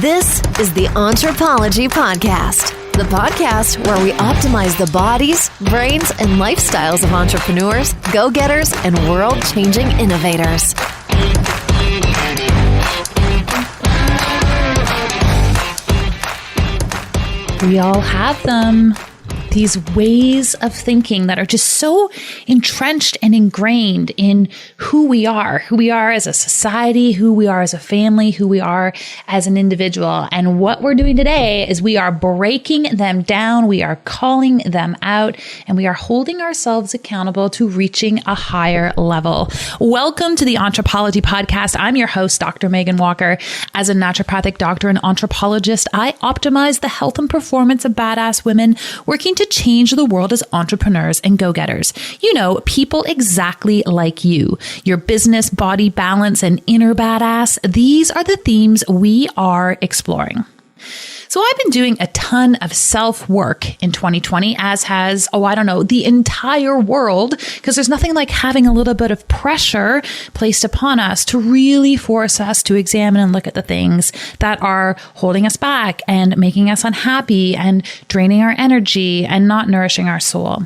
This is the Entrepology Podcast, the podcast where we optimize the bodies, brains, and lifestyles of entrepreneurs, go-getters, and world-changing innovators. We all have them. These ways of thinking that are just so entrenched and ingrained in who we are as a society, who we are as a family, who we are as an individual. And what we're doing today is we are breaking them down. We are calling them out, and we are holding ourselves accountable to reaching a higher level. Welcome to the Entrepology Podcast. I'm your host, Dr. Megan Walker. As a naturopathic doctor and anthropologist, I optimize the health and performance of badass women working to change the world as entrepreneurs and go-getters. You know, people exactly like you. Your business, body balance, and inner badass. These are the themes we are exploring. So I've been doing a ton of self-work in 2020, as has, the entire world, because there's nothing like having a little bit of pressure placed upon us to really force us to examine and look at the things that are holding us back and making us unhappy and draining our energy and not nourishing our soul.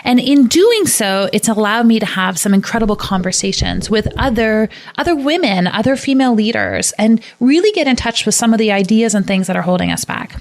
And in doing so, it's allowed me to have some incredible conversations with other women, other female leaders, and really get in touch with some of the ideas and things that are holding us back.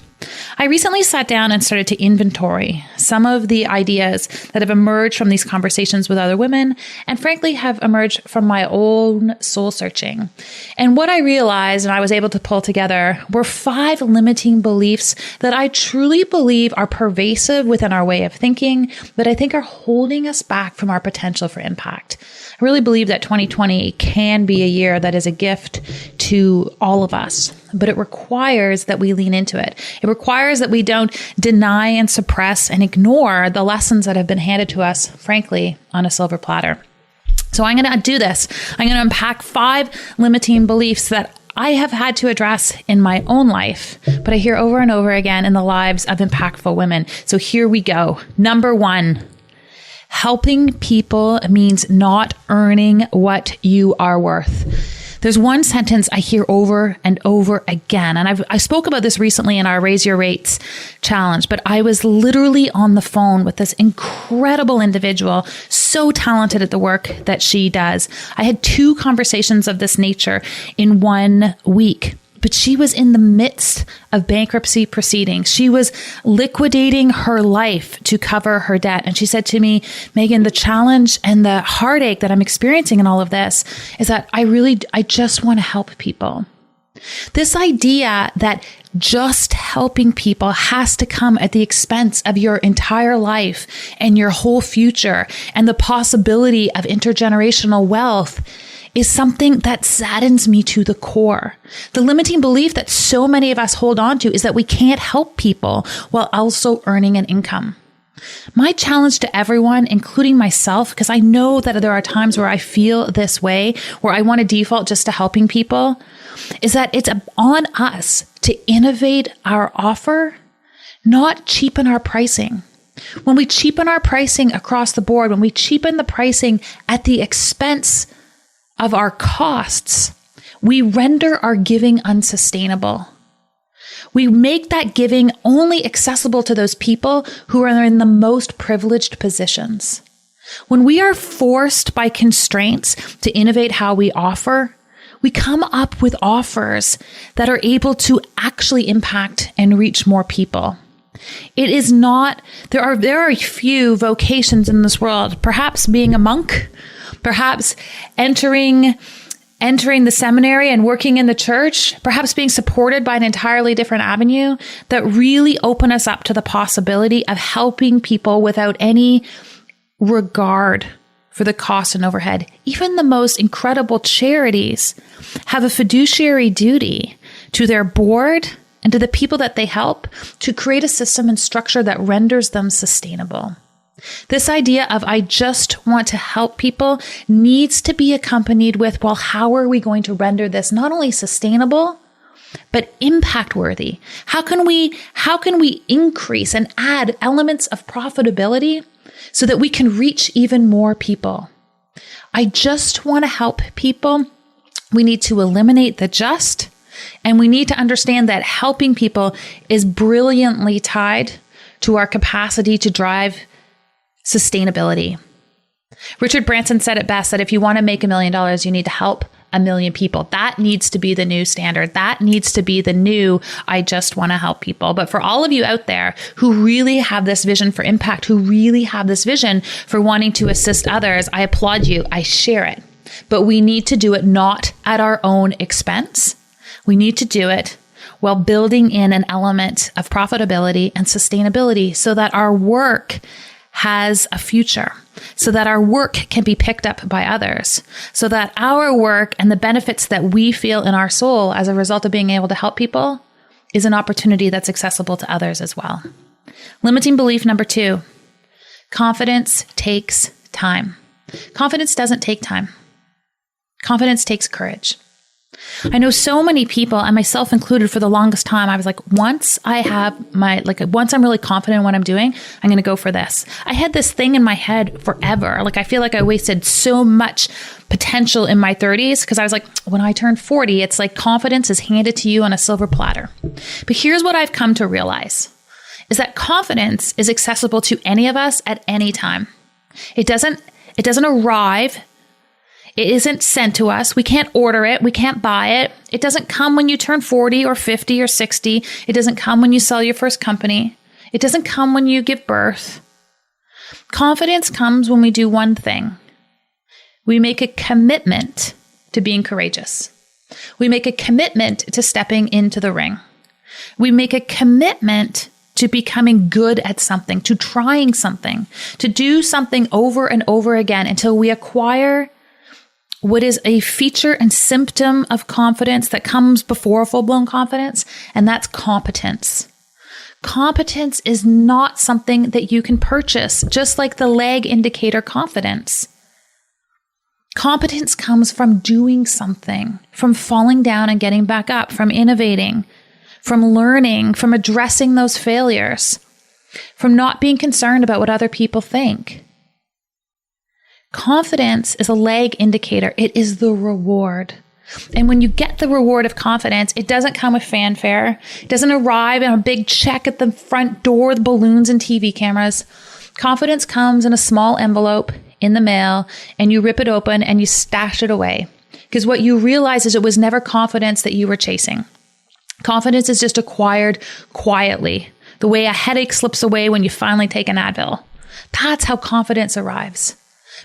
I recently sat down and started to inventory some of the ideas that have emerged from these conversations with other women, and frankly have emerged from my own soul searching. And what I realized and I was able to pull together were 5 limiting beliefs that I truly believe are pervasive within our way of thinking, but I think are holding us back from our potential for impact. I really believe that 2020 can be a year that is a gift to all of us, but it requires that we lean into it. It requires that we don't deny and suppress and ignore the lessons that have been handed to us, frankly, on a silver platter. So I'm going to do this. I'm going to unpack 5 limiting beliefs that I have had to address in my own life, but I hear over and over again in the lives of impactful women. So here we go. Number 1. Helping people means not earning what you are worth. There's one sentence I hear over and over again, and I spoke about this recently in our Raise Your Rates challenge, but I was literally on the phone with this incredible individual, so talented at the work that she does. I had 2 conversations of this nature in 1 week. But she was in the midst of bankruptcy proceedings. She was liquidating her life to cover her debt. And she said to me, Megan, the challenge and the heartache that I'm experiencing in all of this is that I just want to help people. This idea that just helping people has to come at the expense of your entire life and your whole future and the possibility of intergenerational wealth is something that saddens me to the core. The limiting belief that so many of us hold on to is that we can't help people while also earning an income. My challenge to everyone, including myself, because I know that there are times where I feel this way, where I want to default just to helping people, is that it's on us to innovate our offer, not cheapen our pricing. When we cheapen our pricing across the board, when we cheapen the pricing at the expense of our costs, we render our giving unsustainable. We make that giving only accessible to those people who are in the most privileged positions. When we are forced by constraints to innovate how we offer, we come up with offers that are able to actually impact and reach more people. It is not, there are few vocations in this world, perhaps being a monk, perhaps entering the seminary and working in the church, perhaps being supported by an entirely different avenue, that really open us up to the possibility of helping people without any regard for the cost and overhead. Even the most incredible charities have a fiduciary duty to their board and to the people that they help to create a system and structure that renders them sustainable. This idea of I just want to help people needs to be accompanied with, well, how are we going to render this not only sustainable, but impact worthy? How can we increase and add elements of profitability so that we can reach even more people? I just want to help people. We need to eliminate the just And we need to understand that helping people is brilliantly tied to our capacity to drive sustainability. Richard Branson said it best, that if you want to make $1 million, you need to help 1 million people. That needs to be the new standard. That needs to be the new, I just want to help people. But for all of you out there who really have this vision for impact, who really have this vision for wanting to assist others, I applaud you. I share it. But we need to do it not at our own expense. We need to do it while building in an element of profitability and sustainability so that our work has a future, so that our work can be picked up by others, so that our work and the benefits that we feel in our soul as a result of being able to help people is an opportunity that's accessible to others as well. Limiting belief number 2, confidence takes time. Confidence doesn't take time. Confidence takes courage. I know so many people, and myself included, for the longest time, I was like, once I'm really confident in what I'm doing, I'm going to go for this. I had this thing in my head forever. I feel like I wasted so much potential in my 30s because I was like, when I turn 40, it's like confidence is handed to you on a silver platter. But here's what I've come to realize is that confidence is accessible to any of us at any time. It doesn't arrive. It isn't sent to us. We can't order it. We can't buy it. It doesn't come when you turn 40 or 50 or 60. It doesn't come when you sell your first company. It doesn't come when you give birth. Confidence comes when we do one thing. We make a commitment to being courageous. We make a commitment to stepping into the ring. We make a commitment to becoming good at something, to trying something, to do something over and over again until we acquire what is a feature and symptom of confidence that comes before full-blown confidence, and that's competence. Competence is not something that you can purchase, just like the lag indicator confidence. Competence comes from doing something, from falling down and getting back up, from innovating, from learning, from addressing those failures, from not being concerned about what other people think. Confidence is a lag indicator. It is the reward. And when you get the reward of confidence, it doesn't come with fanfare. It doesn't arrive in a big check at the front door with balloons and TV cameras. Confidence comes in a small envelope in the mail, and you rip it open and you stash it away. Because what you realize is it was never confidence that you were chasing. Confidence is just acquired quietly, the way a headache slips away when you finally take an Advil. That's how confidence arrives.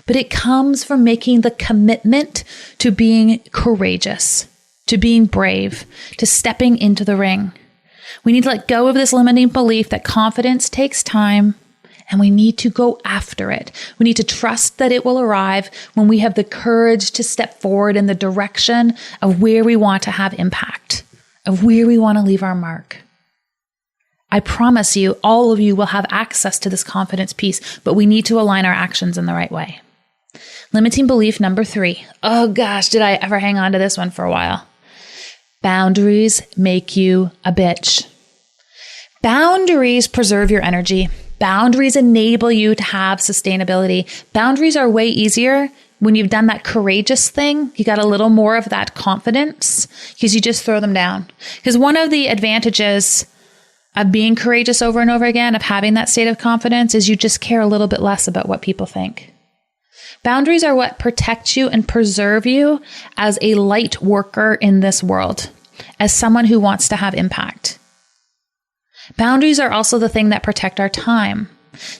But it comes from making the commitment to being courageous, to being brave, to stepping into the ring. We need to let go of this limiting belief that confidence takes time, and we need to go after it. We need to trust that it will arrive when we have the courage to step forward in the direction of where we want to have impact, of where we want to leave our mark. I promise you, all of you will have access to this confidence piece, but we need to align our actions in the right way. Limiting belief number 3. Oh gosh, did I ever hang on to this one for a while? Boundaries make you a bitch. Boundaries preserve your energy. Boundaries enable you to have sustainability. Boundaries are way easier when you've done that courageous thing. You got a little more of that confidence because you just throw them down. Because one of the advantages of being courageous over and over again, of having that state of confidence, is you just care a little bit less about what people think. Boundaries are what protect you and preserve you as a light worker in this world, as someone who wants to have impact. Boundaries are also the thing that protect our time.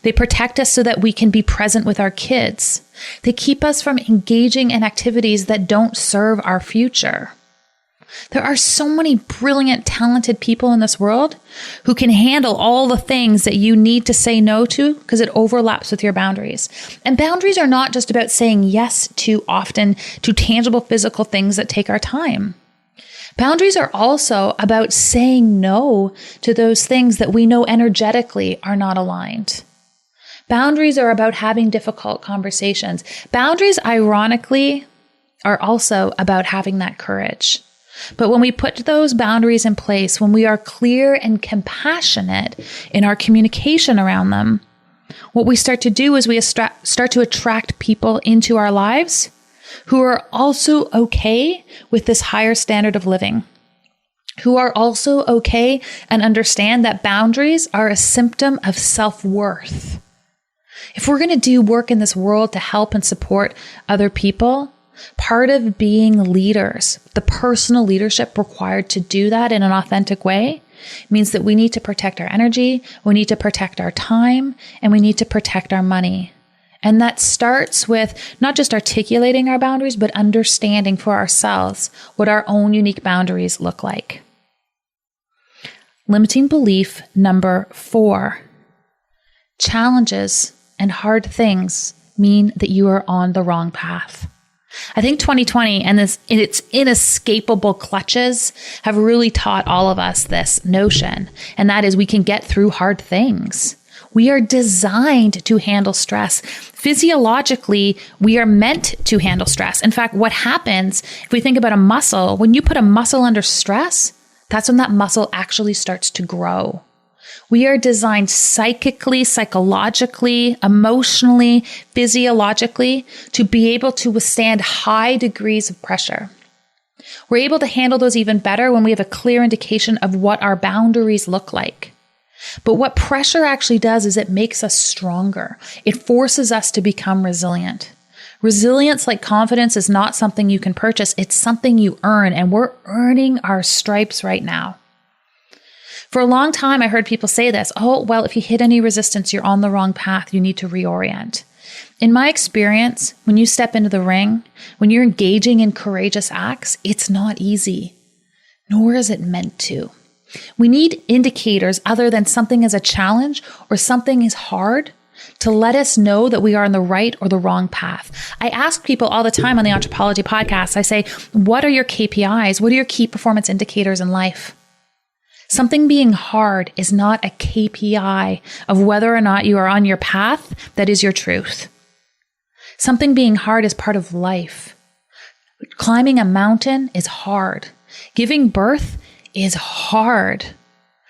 They protect us so that we can be present with our kids. They keep us from engaging in activities that don't serve our future. There are so many brilliant, talented people in this world who can handle all the things that you need to say no to because it overlaps with your boundaries. And boundaries are not just about saying yes too often to tangible physical things that take our time. Boundaries are also about saying no to those things that we know energetically are not aligned. Boundaries are about having difficult conversations. Boundaries, ironically, are also about having that courage. But when we put those boundaries in place, when we are clear and compassionate in our communication around them, what we start to do is we start to attract people into our lives who are also okay with this higher standard of living. who are also okay and understand that boundaries are a symptom of self-worth. If we're going to do work in this world to help and support other people, part of being leaders, the personal leadership required to do that in an authentic way, means that we need to protect our energy, we need to protect our time, and we need to protect our money. And that starts with not just articulating our boundaries, but understanding for ourselves what our own unique boundaries look like. Limiting belief number 4. Challenges and hard things mean that you are on the wrong path. I think 2020 and its inescapable clutches have really taught all of us this notion, and that is we can get through hard things. We are designed to handle stress. Physiologically, we are meant to handle stress. In fact, what happens if we think about a muscle, when you put a muscle under stress, that's when that muscle actually starts to grow. We are designed psychically, psychologically, emotionally, physiologically to be able to withstand high degrees of pressure. We're able to handle those even better when we have a clear indication of what our boundaries look like. But what pressure actually does is it makes us stronger. It forces us to become resilient. Resilience, like confidence, is not something you can purchase. It's something you earn, and we're earning our stripes right now. For a long time, I heard people say this, oh, well, if you hit any resistance, you're on the wrong path. You need to reorient. In my experience, when you step into the ring, when you're engaging in courageous acts, it's not easy, nor is it meant to. We need indicators other than something is a challenge or something is hard to let us know that we are on the right or the wrong path. I ask people all the time on the Entrepology podcast, I say, what are your KPIs? What are your key performance indicators in life? Something being hard is not a KPI of whether or not you are on your path that is your truth. Something being hard is part of life. Climbing a mountain is hard. Giving birth is hard.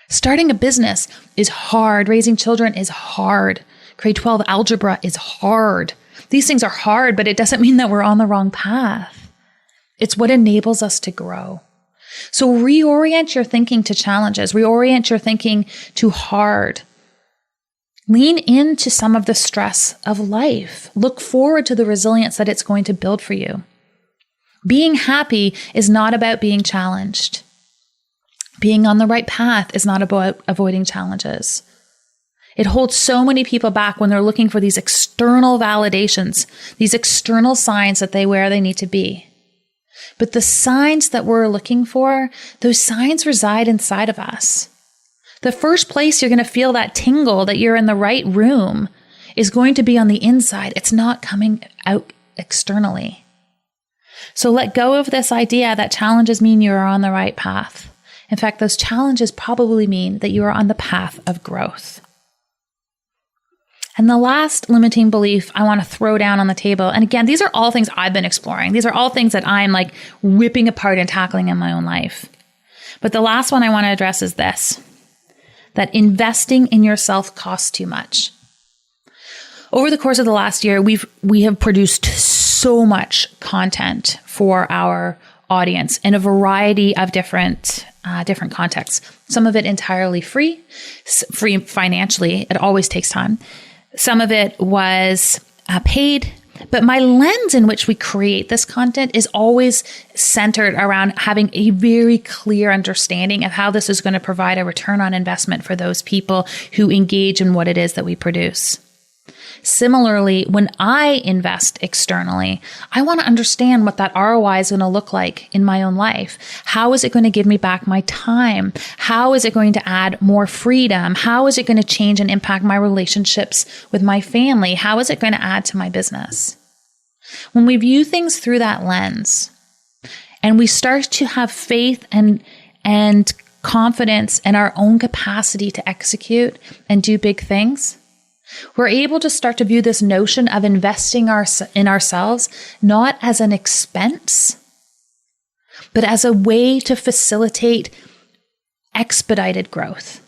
Starting a business is hard. Raising children is hard. Grade 12 algebra is hard. These things are hard, but it doesn't mean that we're on the wrong path. It's what enables us to grow. So reorient your thinking to challenges. Reorient your thinking to hard. Lean into some of the stress of life. Look forward to the resilience that it's going to build for you. Being happy is not about being challenged. Being on the right path is not about avoiding challenges. It holds so many people back when they're looking for these external validations, these external signs that they where they need to be. But the signs that we're looking for, those signs reside inside of us. The first place you're going to feel that tingle that you're in the right room is going to be on the inside. It's not coming out externally. So let go of this idea that challenges mean you are on the right path. In fact, those challenges probably mean that you are on the path of growth. And the last limiting belief I want to throw down on the table, and again, these are all things I've been exploring. These are all things that I'm like ripping apart and tackling in my own life. But the last one I want to address is this, that investing in yourself costs too much. Over the course of the last year, we have produced so much content for our audience in a variety of different contexts. Some of it entirely free financially. It always takes time. Some of it was paid, but my lens in which we create this content is always centered around having a very clear understanding of how this is going to provide a return on investment for those people who engage in what it is that we produce. Similarly, when I invest externally, I want to understand what that ROI is going to look like in my own life. How is it going to give me back my time? How is it going to add more freedom? How is it going to change and impact my relationships with my family? How is it going to add to my business? When we view things through that lens and we start to have faith and confidence in our own capacity to execute and do big things, we're able to start to view this notion of investing in ourselves not as an expense, but as a way to facilitate expedited growth.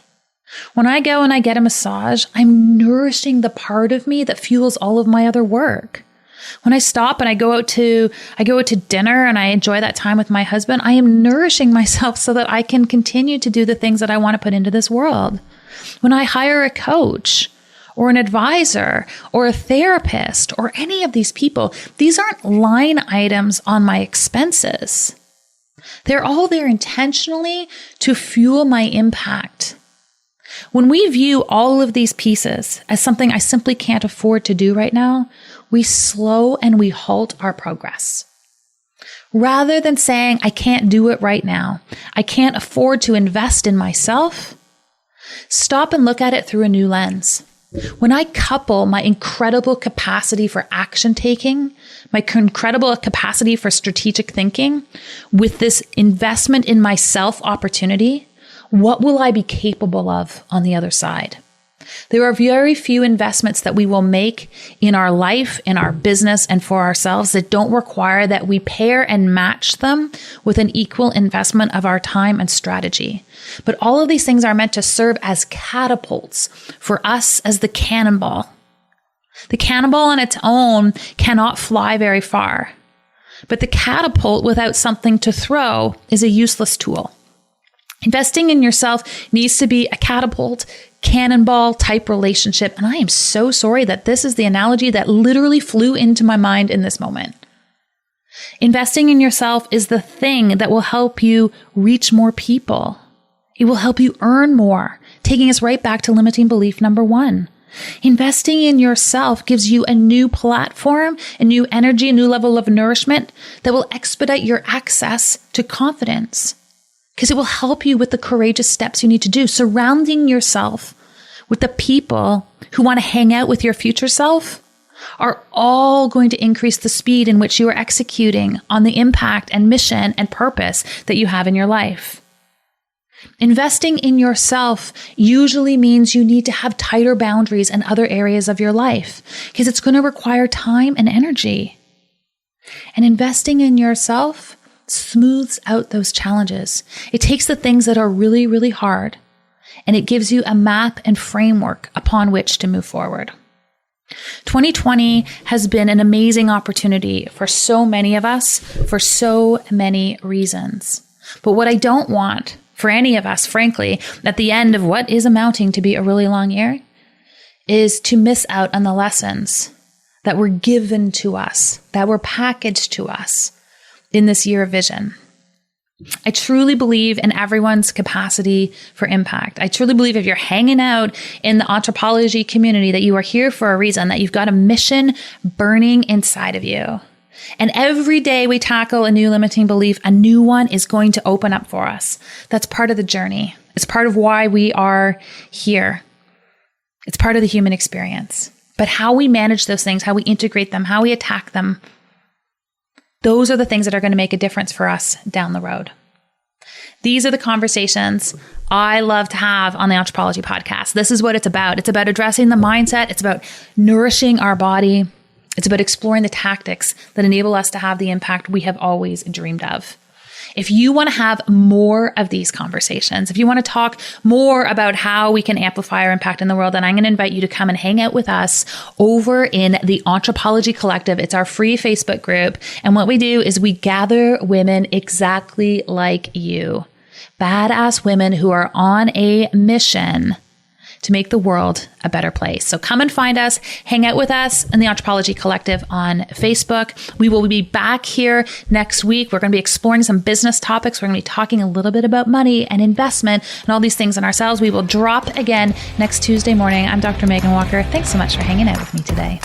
When I go and I get a massage, I'm nourishing the part of me that fuels all of my other work. When I stop and I go out to dinner and I enjoy that time with my husband, I am nourishing myself so that I can continue to do the things that I want to put into this world. When I hire a coach or an advisor or a therapist or any of these people, these aren't line items on my expenses. They're all there intentionally to fuel my impact. When we view all of these pieces as something I simply can't afford to do right now, we slow and we halt our progress. Rather than saying, I can't do it right now, I can't afford to invest in myself, stop and look at it through a new lens. When I couple my incredible capacity for action taking, my incredible capacity for strategic thinking with this investment in myself opportunity, what will I be capable of on the other side? There are very few investments that we will make in our life, in our business, and for ourselves that don't require that we pair and match them with an equal investment of our time and strategy. But all of these things are meant to serve as catapults for us as the cannonball. The cannonball on its own cannot fly very far, but the catapult without something to throw is a useless tool. Investing in yourself needs to be a catapult, cannonball type relationship. And I am so sorry that this is the analogy that literally flew into my mind in this moment. Investing in yourself is the thing that will help you reach more people. It will help you earn more, taking us right back to limiting belief number 1. Investing in yourself gives you a new platform, a new energy, a new level of nourishment that will expedite your access to confidence. Because it will help you with the courageous steps you need to do. Surrounding yourself with the people who want to hang out with your future self are all going to increase the speed in which you are executing on the impact and mission and purpose that you have in your life. Investing in yourself usually means you need to have tighter boundaries in other areas of your life because it's going to require time and energy. And investing in yourself smooths out those challenges. It takes the things that are really, really hard, and it gives you a map and framework upon which to move forward. 2020 has been an amazing opportunity for so many of us for so many reasons. But what I don't want for any of us, frankly, at the end of what is amounting to be a really long year, is to miss out on the lessons that were given to us, that were packaged to us in this year of vision. I truly believe in everyone's capacity for impact. I truly believe if you're hanging out in the Entrepology community that you are here for a reason, that you've got a mission burning inside of you. And every day we tackle a new limiting belief, a new one is going to open up for us. That's part of the journey. It's part of why we are here. It's part of the human experience. But how we manage those things, how we integrate them, how we attack them, those are the things that are going to make a difference for us down the road. These are the conversations I love to have on the Entrepology podcast. This is what it's about. It's about addressing the mindset. It's about nourishing our body. It's about exploring the tactics that enable us to have the impact we have always dreamed of. If you want to have more of these conversations, if you want to talk more about how we can amplify our impact in the world, then I'm going to invite you to come and hang out with us over in the Entrepology Collective. It's our free Facebook group. And what we do is we gather women exactly like you, badass women who are on a mission to make the world a better place. So come and find us, hang out with us in the Entrepology Collective on Facebook. We will be back here next week. We're going to be exploring some business topics. We're going to be talking a little bit about money and investment and all these things in ourselves. We will drop again next Tuesday morning. I'm Dr. Megan Walker. Thanks so much for hanging out with me today.